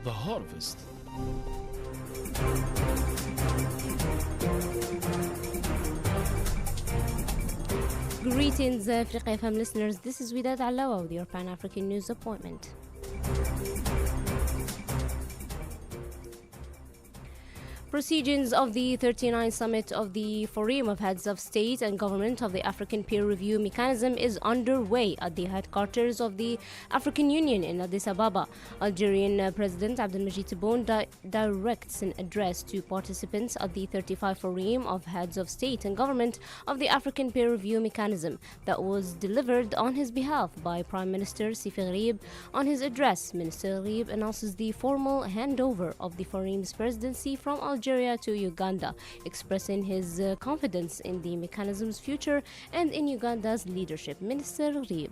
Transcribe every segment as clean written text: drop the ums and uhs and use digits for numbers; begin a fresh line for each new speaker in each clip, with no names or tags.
The Harvest.
Greetings, Africa FM listeners. This is Widad Allaoua with your Pan-African News Appointment. Proceedings of the 39th Summit of the Forum of Heads of State and Government of the African Peer Review Mechanism is underway at the headquarters of the African Union in Addis Ababa. Algerian President Abdelmajid Tebboune directs an address to participants at the 35th Forum of Heads of State and Government of the African Peer Review Mechanism that was delivered on his behalf by Prime Minister Sifi Gharieb. On his address, Minister Gharieb announces the formal handover of the Forum's presidency from Algeria to Uganda, expressing his confidence in the mechanism's future and in Uganda's leadership. Minister Gharieb.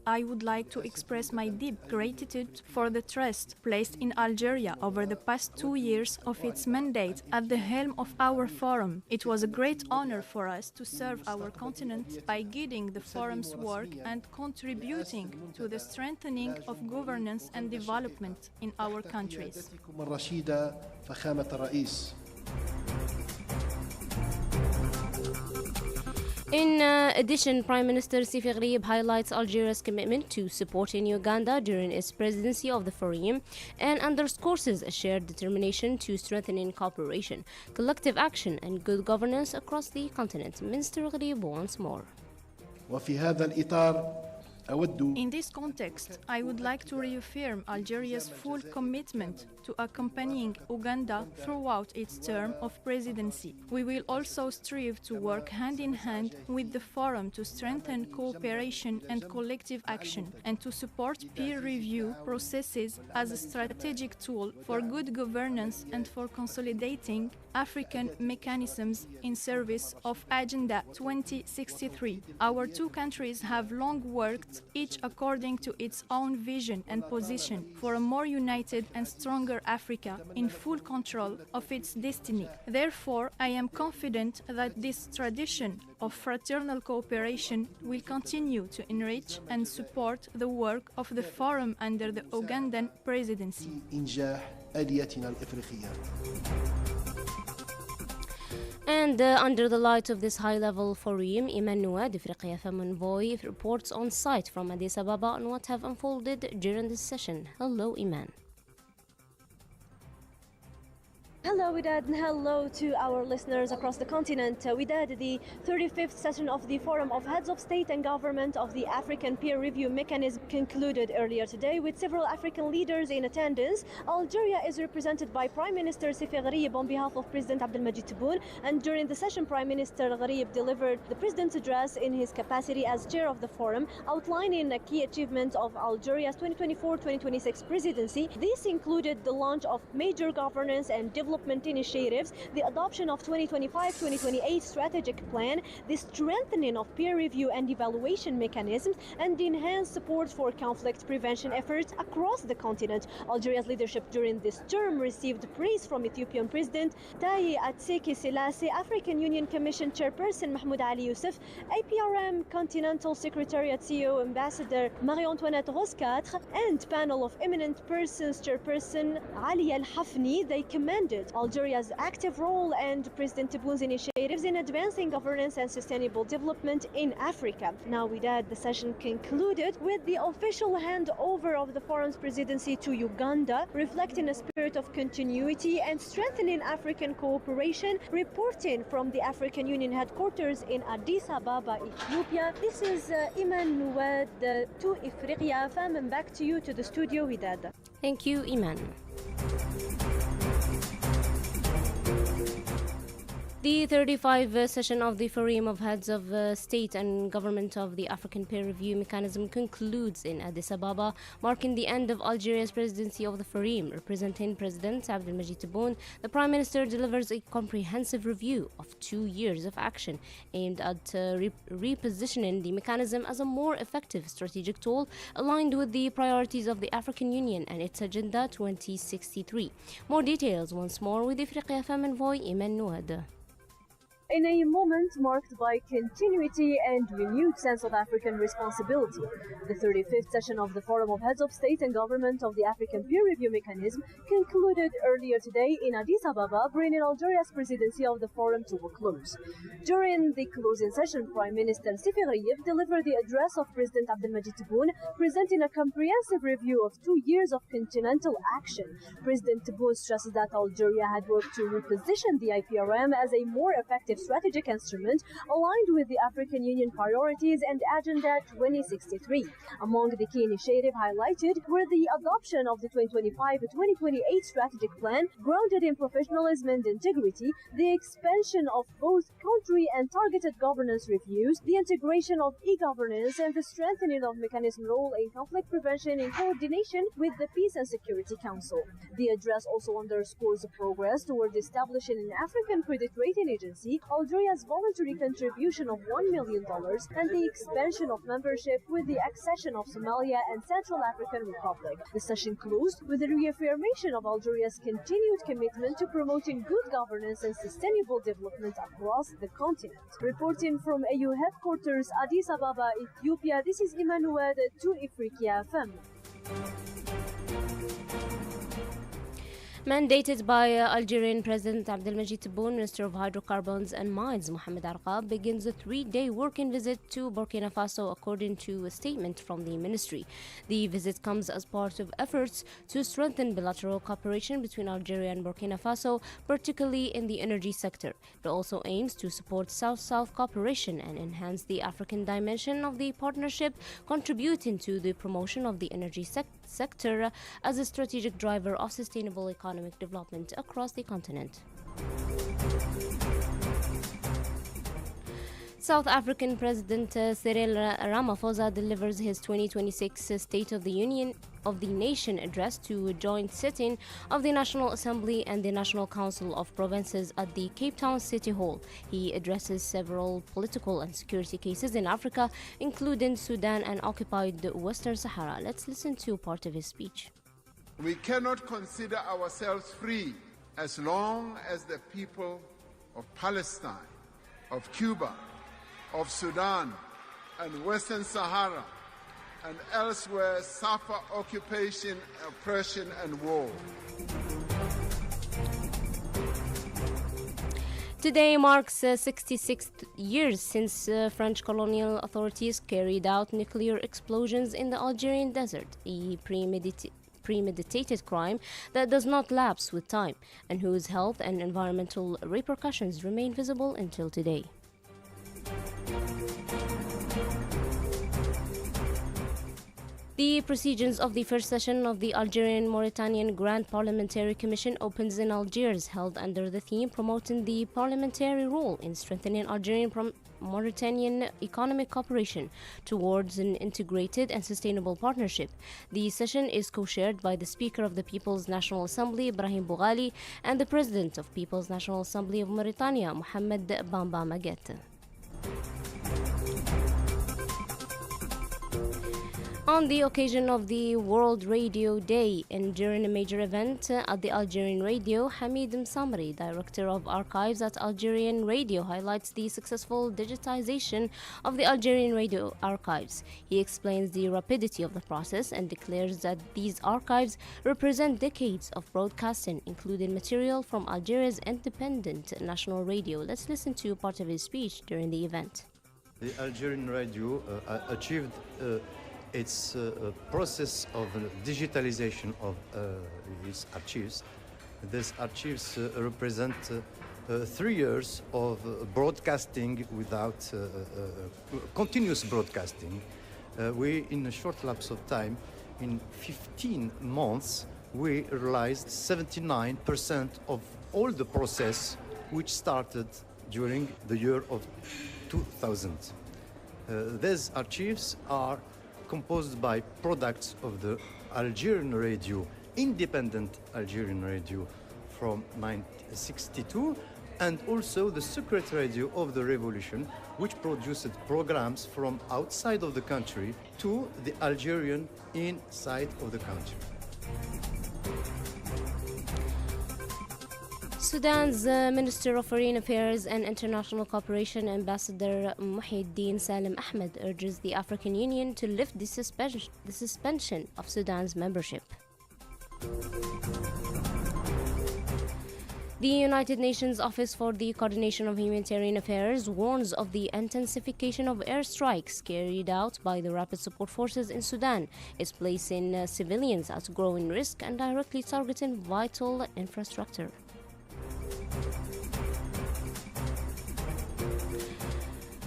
I would like to express my deep gratitude for the trust placed in Algeria over the past 2 years of its mandate at the helm of our forum. It was a great honor for us to serve our continent by guiding the forum's work and contributing to the strengthening of governance and development in our countries.
In addition, Prime Minister Sifi Gharieb highlights Algeria's commitment to supporting Uganda during its presidency of the Forum and underscores a shared determination to strengthening cooperation, collective action and good governance across the continent. Minister Gharieb once more.
In this context, I would like to reaffirm Algeria's full commitment to accompanying Uganda throughout its term of presidency. We will also strive to work hand in hand with the Forum to strengthen cooperation and collective action, and to support peer review processes as a strategic tool for good governance and for consolidating African mechanisms in service of Agenda 2063. Our two countries have long worked, each according to its own vision and position, for a more united and stronger Africa in full control of its destiny. Therefore, I am confident that this tradition of fraternal cooperation will continue to enrich and support the work of the Forum under the Ugandan presidency.
And under the light of this high-level forum, Iman Nouad, Africa FM envoy, reports on site from Addis Ababa on what have unfolded during this session. Hello, Iman.
Hello, Widad, and hello to our listeners across the continent. Widad, the 35th session of the Forum of Heads of State and Government of the African Peer Review Mechanism concluded earlier today with several African leaders in attendance. Algeria is represented by Prime Minister Sifi Gharieb on behalf of President Abdelmajid Tebboune, and during the session, Prime Minister Gharieb delivered the President's address in his capacity as chair of the Forum, outlining the key achievements of Algeria's 2024-2026 presidency. This included the launch of major governance and development initiatives, the adoption of 2025-2028 strategic plan, the strengthening of peer review and evaluation mechanisms, and the enhanced support for conflict prevention efforts across the continent. Algeria's leadership during this term received praise from Ethiopian President Taye Atseke Selassie, African Union Commission Chairperson Mahmoud Ali Youssef, APRM Continental Secretariat CEO Ambassador Marie-Antoinette Roscatre, and panel of eminent persons Chairperson Ali Al-Hafni. They commended Algeria's active role and President Tebboun's initiatives in advancing governance and sustainable development in Africa. Now, Widad, the session concluded with the official handover of the Forum's presidency to Uganda, reflecting a spirit of continuity and strengthening African cooperation. Reporting from the African Union headquarters in Addis Ababa, Ethiopia, this is Iman Nouad to Africa FM, and back to you to the studio, Widad.
Thank you, Iman. The 35th session of the Forum of Heads of State and Government of the African Peer Review Mechanism concludes in Addis Ababa, marking the end of Algeria's presidency of the Forum. Representing President Abdelmajid Tebboune, the Prime Minister delivers a comprehensive review of 2 years of action aimed at repositioning the mechanism as a more effective strategic tool aligned with the priorities of the African Union and its Agenda 2063. More details once more with Africa FM envoy Iman Nouad.
in a moment marked by continuity and renewed sense of African responsibility. The 35th session of the Forum of Heads of State and Government of the African Peer Review Mechanism concluded earlier today in Addis Ababa, bringing Algeria's presidency of the forum to a close. During the closing session, Prime Minister Sifi Ghayib delivered the address of President Abdelmadjid Tebboune, presenting a comprehensive review of 2 years of continental action. President Tebboune stresses that Algeria had worked to reposition the IPRM as a more effective strategic instrument aligned with the African Union priorities and Agenda 2063. Among the key initiatives highlighted were the adoption of the 2025-2028 strategic plan grounded in professionalism and integrity, the expansion of both country and targeted governance reviews, the integration of e-governance, and the strengthening of mechanism role in conflict prevention in coordination with the Peace and Security Council. The address also underscores the progress toward establishing an African credit rating agency, Algeria's voluntary contribution of $1 million, and the expansion of membership with the accession of Somalia and Central African Republic. The session closed with the reaffirmation of Algeria's continued commitment to promoting good governance and sustainable development across the continent. Reporting from AU headquarters, Addis Ababa, Ethiopia, this is Emmanuel to Africa FM.
Mandated by Algerian President Abdelmadjid Tebboune, Minister of Hydrocarbons and Mines Mohamed Arqab begins a 3-day working visit to Burkina Faso, according to a statement from the ministry. The visit comes as part of efforts to strengthen bilateral cooperation between Algeria and Burkina Faso, particularly in the energy sector. It also aims to support South-South cooperation and enhance the African dimension of the partnership, contributing to the promotion of the energy sector as a strategic driver of sustainable economic development across the continent. South African President Cyril Ramaphosa delivers his 2026 State of the Union of the Nation address to a joint sitting of the National Assembly and the National Council of Provinces at the Cape Town City Hall. He addresses several political and security cases in Africa, including Sudan and occupied Western Sahara. Let's listen to part of his speech.
We cannot consider ourselves free as long as the people of Palestine, of Cuba, of Sudan, and Western Sahara, and elsewhere suffer occupation, oppression, and war.
Today marks 66 years since French colonial authorities carried out nuclear explosions in the Algerian desert, a premeditated crime that does not lapse with time and whose health and environmental repercussions remain visible until today. The proceedings of the first session of the Algerian-Mauritanian Grand Parliamentary Commission opens in Algiers, held under the theme promoting the parliamentary role in strengthening Algerian-Mauritanian economic cooperation towards an integrated and sustainable partnership. The session is co-chaired by the Speaker of the People's National Assembly, Ibrahim Boughali, and the President of People's National Assembly of Mauritania, Mohamed Bamba Maguette. On the occasion of the World Radio Day and during a major event at the Algerian Radio, Hamid Msamri, Director of Archives at Algerian Radio, highlights the successful digitization of the Algerian Radio archives. He explains the rapidity of the process and declares that these archives represent decades of broadcasting, including material from Algeria's independent national radio. Let's listen to part of his speech during the event.
The Algerian Radio achieved its process of digitalization of its archives. These archives represent 3 years of broadcasting without continuous broadcasting. We, in a short lapse of time, in 15 months, we realized 79% of all the process which started during the year of 2000. These archives are composed by products of the Algerian radio, independent Algerian radio from 1962, and also the secret radio of the revolution, which produced programs from outside of the country to the Algerian inside of the country.
Sudan's Minister of Foreign Affairs and International Cooperation, Ambassador Muhyiddin Salim Ahmed, urges the African Union to lift the suspension of Sudan's membership. The United Nations Office for the Coordination of Humanitarian Affairs warns of the intensification of airstrikes carried out by the Rapid Support Forces in Sudan. It's placing civilians at growing risk and directly targeting vital infrastructure.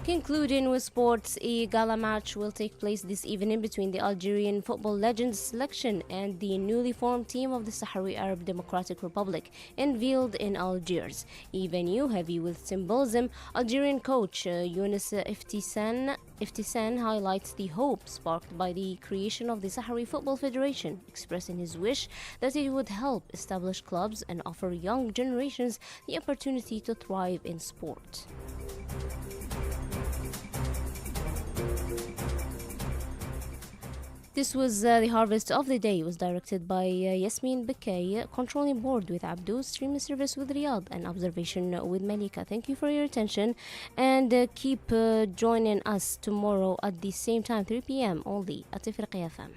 Concluding with sports, a gala match will take place this evening between the Algerian football legends selection and the newly formed team of the Sahrawi Arab Democratic Republic, unveiled in Algiers. A venue heavy with symbolism, Algerian coach Younes Iftisan highlights the hope sparked by the creation of the Sahrawi Football Federation, expressing his wish that it would help establish clubs and offer young generations the opportunity to thrive in sport. This was the Harvest of the Day. It was directed by Yasmin Bakay, controlling board with Abdul, streaming service with Riyadh, and observation with Malika. Thank you for your attention, and keep joining us tomorrow at the same time, 3 p.m. only at Ifriqiya FM.